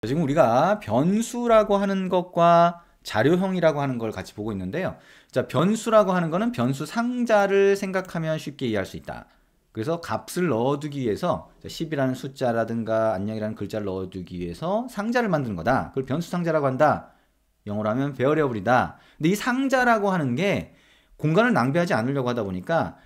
지금 우리가 변수라고 하는 것과 자료형이라고 하는 걸 같이 보고 있는데요. 자, 변수라고 하는 거는 변수 상자를 생각하면 쉽게 이해할 수 있다. 그래서 값을 넣어두기 위해서 10이라는 숫자라든가 안녕이라는 글자를 넣어두기 위해서 상자를 만드는 거다. 그걸 변수 상자라고 한다. 영어로 하면 variable이다. 근데 이 상자라고 하는 게 공간을 낭비하지 않으려고 하다 보니까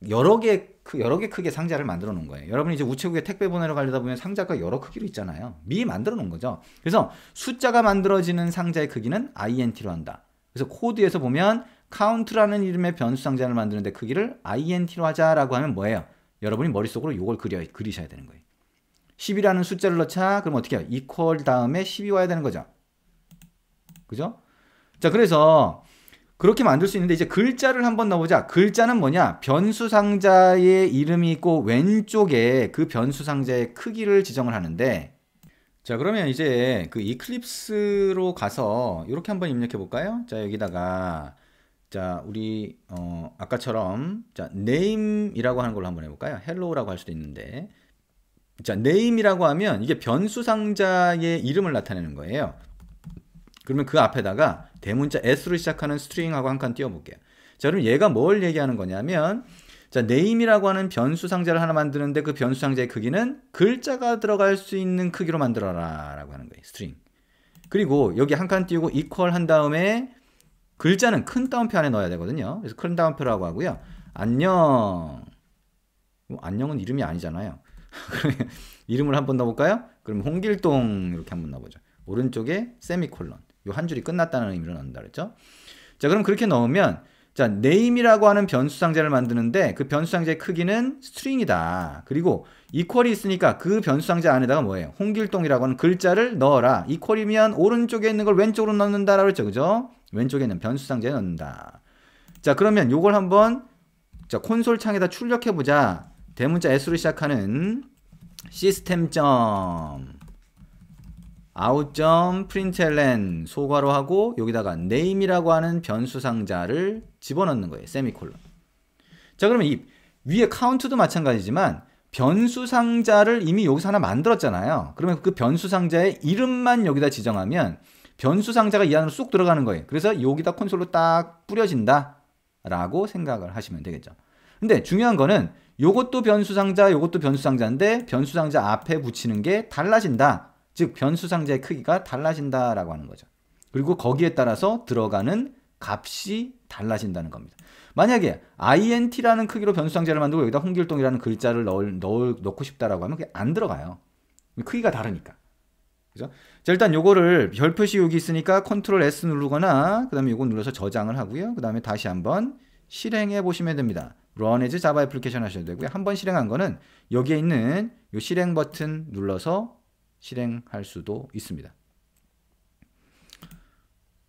여러 개 크게 상자를 만들어 놓은 거예요. 여러분이 이제 우체국에 택배 보내러 가려다 보면 상자가 여러 크기로 있잖아요. 미리 만들어 놓은 거죠. 그래서 숫자가 만들어지는 상자의 크기는 int로 한다. 그래서 코드에서 보면 count라는 이름의 변수 상자를 만드는데 크기를 int로 하자라고 하면 뭐예요? 여러분이 머릿속으로 이걸 그리셔야 되는 거예요. 10이라는 숫자를 넣자. 그럼 어떻게 해요? equal 다음에 10이 와야 되는 거죠. 그죠? 자, 그래서 그렇게 만들 수 있는데 이제 글자를 한번 넣어보자. 글자는 뭐냐? 변수 상자의 이름이 있고 왼쪽에 그 변수 상자의 크기를 지정을 하는데, 자, 그러면 이제 그 이클립스로 가서 이렇게 한번 입력해 볼까요? 자, 여기다가 자, 우리 아까처럼 자, name이라고 하는 걸로 한번 해볼까요? hello라고 할 수도 있는데, 자, name이라고 하면 이게 변수 상자의 이름을 나타내는 거예요. 그러면 그 앞에다가 대문자 s로 시작하는 스트링하고 한 칸 띄워볼게요. 자, 그럼 얘가 뭘 얘기하는 거냐면, 자, name이라고 하는 변수 상자를 하나 만드는데 그 변수 상자의 크기는 글자가 들어갈 수 있는 크기로 만들어라 라고 하는 거예요. 스트링. 그리고 여기 한 칸 띄우고 equal 한 다음에 글자는 큰 따옴표 안에 넣어야 되거든요. 그래서 큰 따옴표라고 하고요. 안녕. 안녕은 이름이 아니잖아요. 이름을 한번 넣어볼까요? 그럼 홍길동 이렇게 한번 넣어보죠. 오른쪽에 세미콜론. 요 한 줄이 끝났다는 의미로 넣는다 그랬죠? 자, 그럼 그렇게 넣으면 자, name이라고 하는 변수 상자를 만드는데 그 변수 상자의 크기는 스트링이다. 그리고 equal이 있으니까 그 변수 상자 안에다가 뭐예요? 홍길동이라고 하는 글자를 넣어라. equal이면 오른쪽에 있는 걸 왼쪽으로 넣는다라고 했죠. 그죠? 왼쪽에 있는 변수 상자에 넣는다. 자, 그러면 요걸 한번 자, 콘솔 창에다 출력해 보자. 대문자 s로 시작하는 시스템.out.println 소괄호 하고 여기다가 name이라고 하는 변수 상자를 집어넣는 거예요. 세미콜론. 자, 그러면 이 위에 count도 마찬가지지만 변수 상자를 이미 여기서 하나 만들었잖아요. 그러면 그 변수 상자의 이름만 여기다 지정하면 변수 상자가 이 안으로 쑥 들어가는 거예요. 그래서 여기다 콘솔로 딱 뿌려진다 라고 생각을 하시면 되겠죠. 근데 중요한 거는 요것도 변수 상자, 요것도 변수 상자인데 변수 상자 앞에 붙이는 게 달라진다. 즉 변수 상자의 크기가 달라진다라고 하는 거죠. 그리고 거기에 따라서 들어가는 값이 달라진다는 겁니다. 만약에 int라는 크기로 변수 상자를 만들고 여기다 홍길동이라는 글자를 넣고 싶다라고 하면 그게 안 들어가요. 크기가 다르니까. 그죠? 자, 일단 요거를 별표시 여기 있으니까 컨트롤 S 누르거나 그 다음에 요거 눌러서 저장을 하고요. 그 다음에 다시 한번 실행해 보시면 됩니다. Run as Java 애플리케이션 하셔도 되고요. 한번 실행한 거는 여기에 있는 요 실행 버튼 눌러서 실행할 수도 있습니다.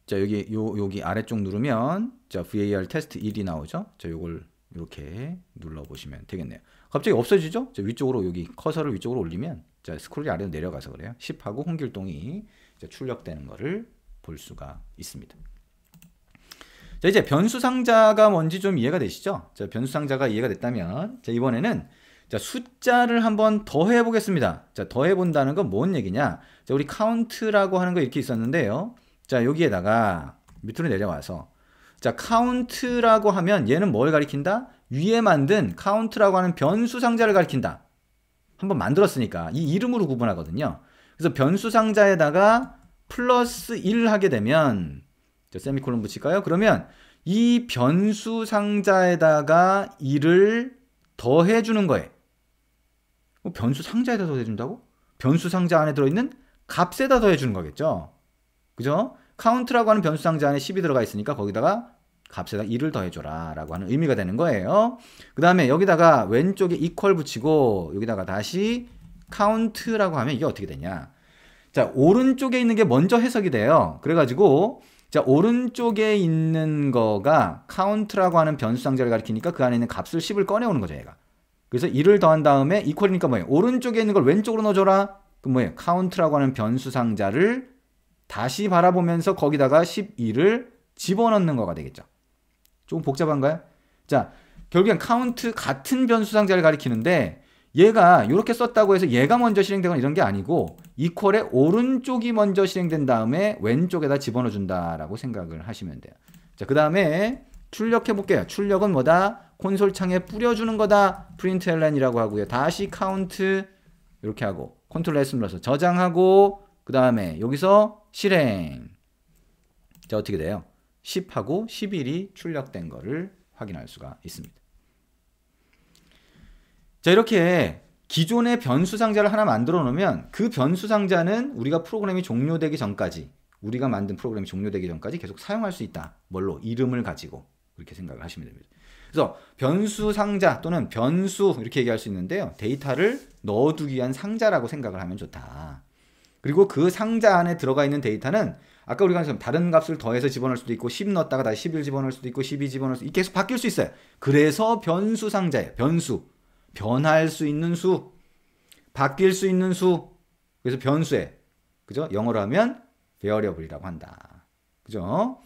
자, 여기 아래쪽 누르면 자, var 테스트 1이 나오죠. 자, 요걸 이렇게 눌러 보시면 되겠네요. 갑자기 없어지죠? 자, 위쪽으로 여기 커서를 위쪽으로 올리면 자, 스크롤이 아래로 내려가서 그래요. 10하고 홍길동이 출력되는 거를 볼 수가 있습니다. 자, 이제 변수 상자가 뭔지 좀 이해가 되시죠? 자, 변수 상자가 이해가 됐다면 자, 이번에는 자, 숫자를 한번 더해 보겠습니다. 자, 더해 본다는 건 뭔 얘기냐? 자, 우리 count라고 하는 거 이렇게 있었는데요. 자, 여기에다가 밑으로 내려와서 자, count라고 하면 얘는 뭘 가리킨다? 위에 만든 count라고 하는 변수 상자를 가리킨다. 한번 만들었으니까 이 이름으로 구분하거든요. 그래서 변수 상자에다가 플러스 1 하게 되면 자, 세미콜론 붙일까요? 그러면 이 변수 상자에다가 1을 더해 주는 거예요. 변수 상자에다 더해 준다고? 변수 상자 안에 들어있는 값에다 더해 주는 거겠죠. 그죠? count라고 하는 변수 상자 안에 10이 들어가 있으니까 거기다가 값에다 1을 더해줘라 라고 하는 의미가 되는 거예요. 그 다음에 여기다가 왼쪽에 equal 붙이고 여기다가 다시 count라고 하면 이게 어떻게 되냐. 자, 오른쪽에 있는 게 먼저 해석이 돼요. 그래가지고 자, 오른쪽에 있는 거가 count라고 하는 변수 상자를 가리키니까 그 안에 있는 값을 10을 꺼내오는 거죠, 얘가. 그래서 1을 더한 다음에 equal이니까 뭐예요? 오른쪽에 있는 걸 왼쪽으로 넣어줘라. 그럼 뭐예요? count라고 하는 변수 상자를 다시 바라보면서 거기다가 12를 집어넣는 거가 되겠죠. 조금 복잡한가요? 자, 결국엔 count 같은 변수 상자를 가리키는데 얘가 이렇게 썼다고 해서 얘가 먼저 실행되거나 이런 게 아니고 이퀄의 오른쪽이 먼저 실행된 다음에 왼쪽에다 집어넣어 준다라고 생각을 하시면 돼요. 자, 그 다음에 출력해 볼게요. 출력은 뭐다? 콘솔 창에 뿌려주는 거다. println이라고 하고요. 다시 카운트 이렇게 하고 컨트롤 S 눌러서 저장하고 그 다음에 여기서 실행. 자, 어떻게 돼요? 10하고 11이 출력된 거를 확인할 수가 있습니다. 자, 이렇게 기존의 변수 상자를 하나 만들어 놓으면 그 변수 상자는 우리가 프로그램이 종료되기 전까지, 우리가 만든 프로그램이 종료되기 전까지 계속 사용할 수 있다. 뭘로? 이름을 가지고. 그렇게 생각을 하시면 됩니다. 그래서 변수 상자 또는 변수 이렇게 얘기할 수 있는데요. 데이터를 넣어두기 위한 상자라고 생각을 하면 좋다. 그리고 그 상자 안에 들어가 있는 데이터는 아까 우리가 한 다른 값을 더해서 집어넣을 수도 있고 10 넣었다가 다시 11 집어넣을 수도 있고 12 집어넣을 수도 있고 계속 바뀔 수 있어요. 그래서 변수 상자예요. 변수. 변할 수 있는 수. 바뀔 수 있는 수. 그래서 변수에. 그죠? 영어로 하면 variable이라고 한다. 그죠?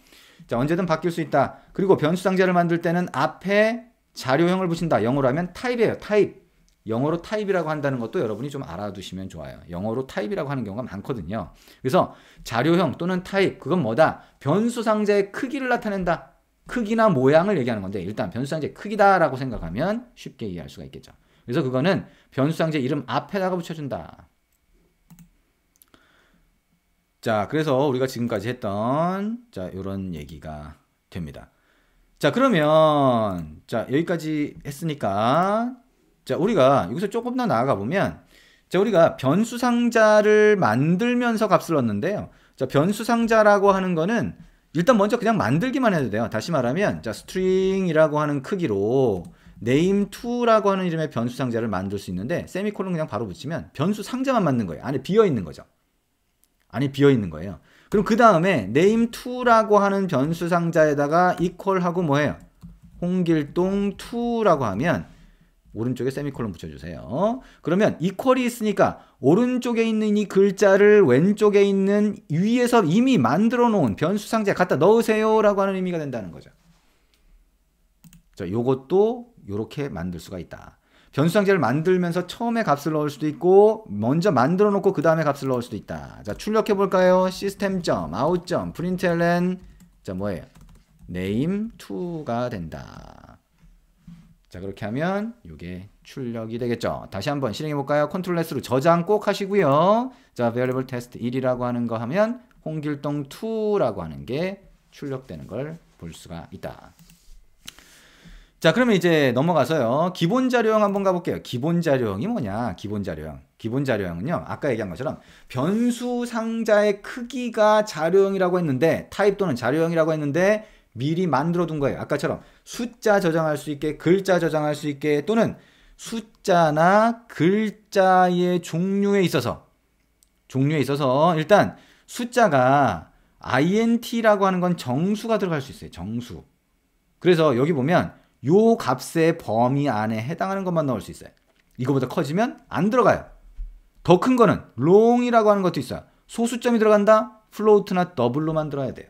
자, 언제든 바뀔 수 있다. 그리고 변수 상자를 만들 때는 앞에 자료형을 붙인다. 영어로 하면 타입이에요. 타입. 영어로 타입이라고 한다는 것도 여러분이 좀 알아두시면 좋아요. 영어로 타입이라고 하는 경우가 많거든요. 그래서 자료형 또는 타입, 그건 뭐다? 변수 상자의 크기를 나타낸다. 크기나 모양을 얘기하는 건데 일단 변수 상자의 크기다라고 생각하면 쉽게 이해할 수가 있겠죠. 그래서 그거는 변수 상자 이름 앞에다가 붙여준다. 자, 그래서 우리가 지금까지 했던 자, 요런 얘기가 됩니다. 자, 그러면 자, 여기까지 했으니까 자, 우리가 여기서 조금 더 나아가 보면 자, 우리가 변수 상자를 만들면서 값을 넣는데요. 자, 변수 상자라고 하는 거는 일단 먼저 그냥 만들기만 해도 돼요. 다시 말하면 자, string이라고 하는 크기로 name2라고 하는 이름의 변수 상자를 만들 수 있는데 세미콜론 그냥 바로 붙이면 변수 상자만 만든 거예요. 안에 비어 있는 거죠. 안에 비어 있는 거예요. 그럼 그 다음에 name2라고 하는 변수 상자에다가 equal하고 뭐예요? 홍길동2라고 하면 오른쪽에 세미콜론 붙여주세요. 그러면 equal이 있으니까 오른쪽에 있는 이 글자를 왼쪽에 있는 위에서 이미 만들어 놓은 변수 상자에 갖다 넣으세요 라고 하는 의미가 된다는 거죠. 자, 요것도 요렇게 만들 수가 있다. 변수 상자를 만들면서 처음에 값을 넣을 수도 있고 먼저 만들어 놓고 그 다음에 값을 넣을 수도 있다. 자, 출력해 볼까요? system.out.println 자, 뭐예요? name2가 된다. 자, 그렇게 하면 이게 출력이 되겠죠. 다시 한번 실행해 볼까요? 컨트롤 S로 저장 꼭 하시고요. 자, variable test 1이라고 하는 거 하면 홍길동2라고 하는 게 출력되는 걸 볼 수가 있다. 자, 그러면 이제 넘어가서요. 기본 자료형 한번 가볼게요. 기본 자료형이 뭐냐? 기본 자료형. 기본 자료형은요. 아까 얘기한 것처럼 변수 상자의 크기가 자료형이라고 했는데 타입 또는 자료형이라고 했는데 미리 만들어 둔 거예요. 아까처럼 숫자 저장할 수 있게, 글자 저장할 수 있게 또는 숫자나 글자의 종류에 있어서 일단 숫자가 int라고 하는 건 정수가 들어갈 수 있어요. 정수. 그래서 여기 보면 요 값의 범위 안에 해당하는 것만 넣을 수 있어요. 이거보다 커지면 안 들어가요. 더 큰 거는 long이라고 하는 것도 있어요. 소수점이 들어간다? float나 double로 만들어야 돼요.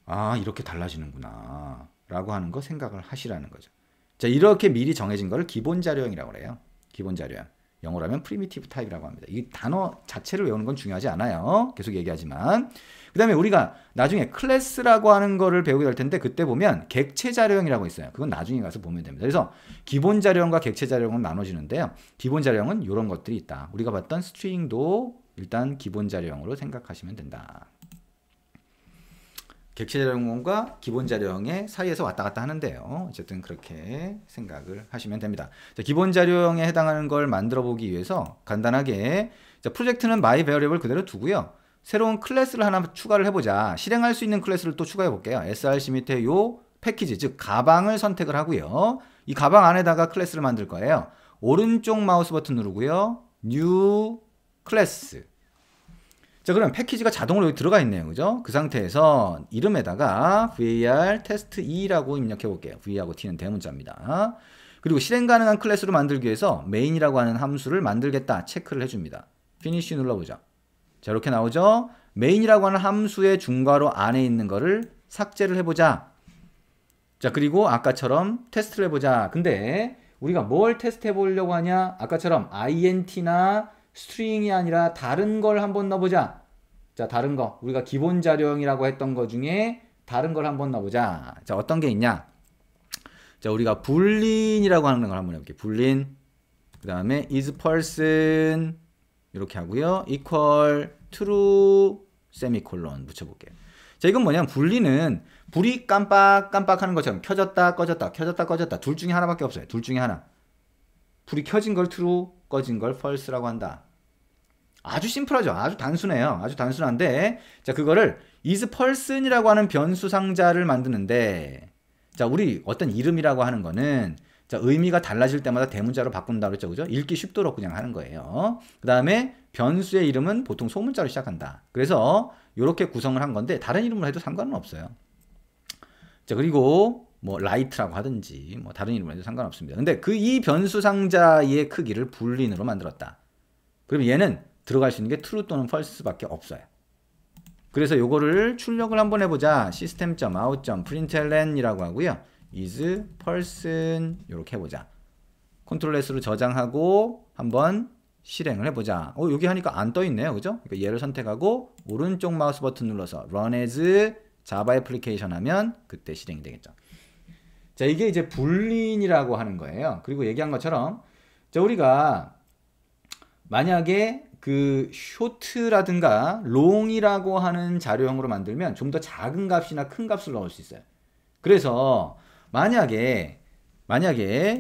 아, 이렇게 달라지는구나 라고 하는 거 생각을 하시라는 거죠. 자, 이렇게 미리 정해진 거를 기본 자료형이라고 그래요. 기본 자료형. 영어로 하면 primitive type이라고 합니다. 이 단어 자체를 외우는 건 중요하지 않아요. 계속 얘기하지만. 그 다음에 우리가 나중에 클래스라고 하는 거를 배우게 될 텐데 그때 보면 객체 자료형이라고 있어요. 그건 나중에 가서 보면 됩니다. 그래서 기본 자료형과 객체 자료형은 나눠지는데요. 기본 자료형은 이런 것들이 있다. 우리가 봤던 스트링도 일단 기본 자료형으로 생각하시면 된다. 객체 자료형과 기본 자료형의 사이에서 왔다 갔다 하는데요. 어쨌든 그렇게 생각을 하시면 됩니다. 자, 기본 자료형에 해당하는 걸 만들어 보기 위해서 간단하게 자, 프로젝트는 my variable 그대로 두고요. 새로운 클래스를 하나 추가를 해보자. 실행할 수 있는 클래스를 또 추가해 볼게요. src 밑에 요 패키지, 즉 가방을 선택을 하고요. 이 가방 안에다가 클래스를 만들 거예요. 오른쪽 마우스 버튼 누르고요. new 클래스. 자, 그럼 패키지가 자동으로 여기 들어가 있네요. 그죠? 그 상태에서 이름에다가 var test2라고 입력해 볼게요. v하고 t는 대문자입니다. 그리고 실행 가능한 클래스로 만들기 위해서 main이라고 하는 함수를 만들겠다. 체크를 해줍니다. finish 눌러보죠. 자, 이렇게 나오죠? main이라고 하는 함수의 중괄호 안에 있는 거를 삭제를 해보자. 자, 그리고 아까처럼 테스트를 해보자. 근데 우리가 뭘 테스트해 보려고 하냐? 아까처럼 int나 string이 아니라 다른 걸 한번 넣어보자. 자, 다른 거. 우리가 기본 자료형이라고 했던 거 중에 다른 걸 한번 넣어보자. 자, 어떤 게 있냐? 자, 우리가 boolean이라고 하는 걸 한번 해볼게요. boolean. 그 다음에 is person 이렇게 하고요. equal true 세미콜론 붙여볼게요. 자, 이건 뭐냐면 boolean은 불이 깜빡깜빡 하는 것처럼 켜졌다 꺼졌다 켜졌다 꺼졌다 둘 중에 하나밖에 없어요. 둘 중에 하나. 불이 켜진 걸 true, 꺼진 걸 false라고 한다. 아주 심플하죠. 아주 단순해요. 아주 단순한데, 자, 그거를 is person이라고 하는 변수 상자를 만드는데, 자, 우리 어떤 이름이라고 하는 거는, 자, 의미가 달라질 때마다 대문자로 바꾼다고 했죠. 그죠? 읽기 쉽도록 그냥 하는 거예요. 그 다음에 변수의 이름은 보통 소문자로 시작한다. 그래서 이렇게 구성을 한 건데, 다른 이름으로 해도 상관은 없어요. 자, 그리고 뭐 light라고 하든지 뭐 다른 이름으로 해도 상관없습니다. 근데 이 변수 상자의 크기를 boolean으로 만들었다. 그럼 얘는 들어갈 수 있는 게 true 또는 false밖에 없어요. 그래서 요거를 출력을 한번 해보자. system.out.println이라고 하고요. is person 이렇게 해보자. 컨트롤 S로 저장하고 한번 실행을 해보자. 여기 하니까 안 떠있네요. 그죠? 그러니까 얘를 선택하고 오른쪽 마우스 버튼 눌러서 run as java application 하면 그때 실행이 되겠죠. 자, 이게 이제 boolean이라고 하는 거예요. 그리고 얘기한 것처럼, 자, 우리가 만약에 그 short라든가 long이라고 하는 자료형으로 만들면 좀 더 작은 값이나 큰 값을 넣을 수 있어요. 그래서 만약에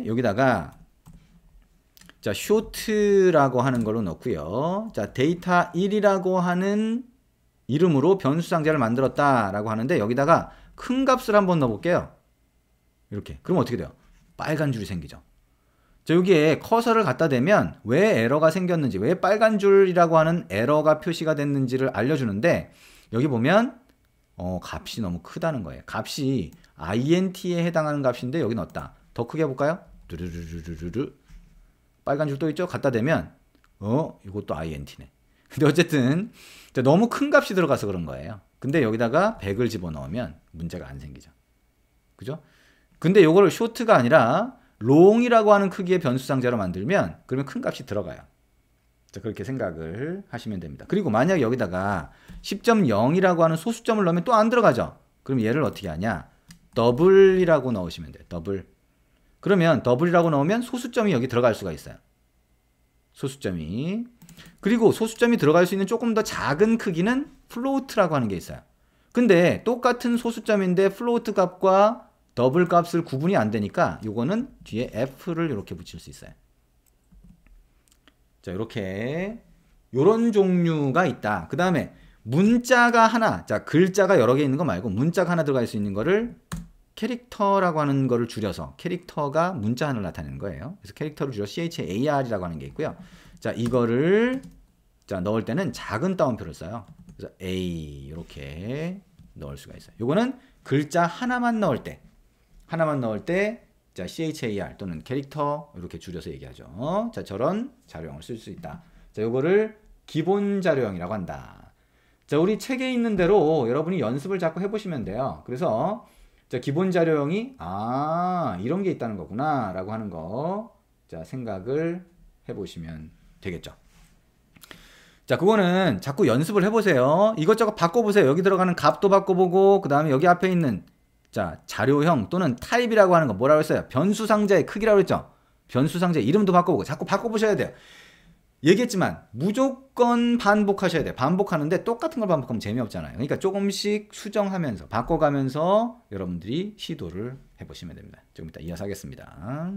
여기다가 자, short라고 하는 걸로 넣고요. 자, 데이터 1이라고 하는 이름으로 변수 상자를 만들었다라고 하는데 여기다가 큰 값을 한번 넣어볼게요. 이렇게. 그럼 어떻게 돼요? 빨간 줄이 생기죠. 자, 여기에 커서를 갖다 대면 왜 에러가 생겼는지, 왜 빨간 줄이라고 하는 에러가 표시가 됐는지를 알려주는데, 여기 보면 값이 너무 크다는 거예요. 값이 int에 해당하는 값인데 여기 넣었다. 더 크게 해볼까요? 두루루루루루. 빨간 줄 또 있죠? 갖다 대면 이것도 int네. 근데 어쨌든 너무 큰 값이 들어가서 그런 거예요. 근데 여기다가 100을 집어넣으면 문제가 안 생기죠. 그죠? 근데 요거를 short가 아니라 long이라고 하는 크기의 변수 상자로 만들면 그러면 큰 값이 들어가요. 자, 그렇게 생각을 하시면 됩니다. 그리고 만약 여기다가 10.0이라고 하는 소수점을 넣으면 또 안 들어가죠. 그럼 얘를 어떻게 하냐? 더블이라고 넣으시면 돼요. 더블. 그러면 더블이라고 넣으면 소수점이 여기 들어갈 수가 있어요. 소수점이. 그리고 소수점이 들어갈 수 있는 조금 더 작은 크기는 float라고 하는 게 있어요. 근데 똑같은 소수점인데 float 값과 더블 값을 구분이 안 되니까 요거는 뒤에 F를 이렇게 붙일 수 있어요. 자, 이렇게 요런 종류가 있다. 그 다음에 문자가 하나, 자, 글자가 여러 개 있는 거 말고 문자가 하나 들어갈 수 있는 거를 캐릭터라고 하는 거를 줄여서, 캐릭터가 문자 하나를 나타내는 거예요. 그래서 캐릭터를 줄여 CHAR이라고 하는 게 있고요. 자, 이거를 자, 넣을 때는 작은 따옴표를 써요. 그래서 A 이렇게 넣을 수가 있어요. 요거는 글자 하나만 넣을 때 자, CHAR 또는 캐릭터 이렇게 줄여서 얘기하죠. 자, 저런 자료형을 쓸 수 있다. 자, 요거를 기본 자료형이라고 한다. 자, 우리 책에 있는 대로 여러분이 연습을 자꾸 해보시면 돼요. 그래서 자, 기본 자료형이 이런 게 있다는 거구나 라고 하는 거, 자, 생각을 해보시면 되겠죠. 자, 그거는 자꾸 연습을 해보세요. 이것저것 바꿔보세요. 여기 들어가는 값도 바꿔보고, 그 다음에 여기 앞에 있는 자, 자료형 또는 타입이라고 하는 거 뭐라고 했어요? 변수 상자의 크기라고 했죠? 변수 상자의 이름도 바꿔보고, 자꾸 바꿔보셔야 돼요. 얘기했지만 무조건 반복하셔야 돼요. 반복하는데 똑같은 걸 반복하면 재미없잖아요. 그러니까 조금씩 수정하면서 바꿔가면서 여러분들이 시도를 해보시면 됩니다. 조금 이따 이어서 하겠습니다.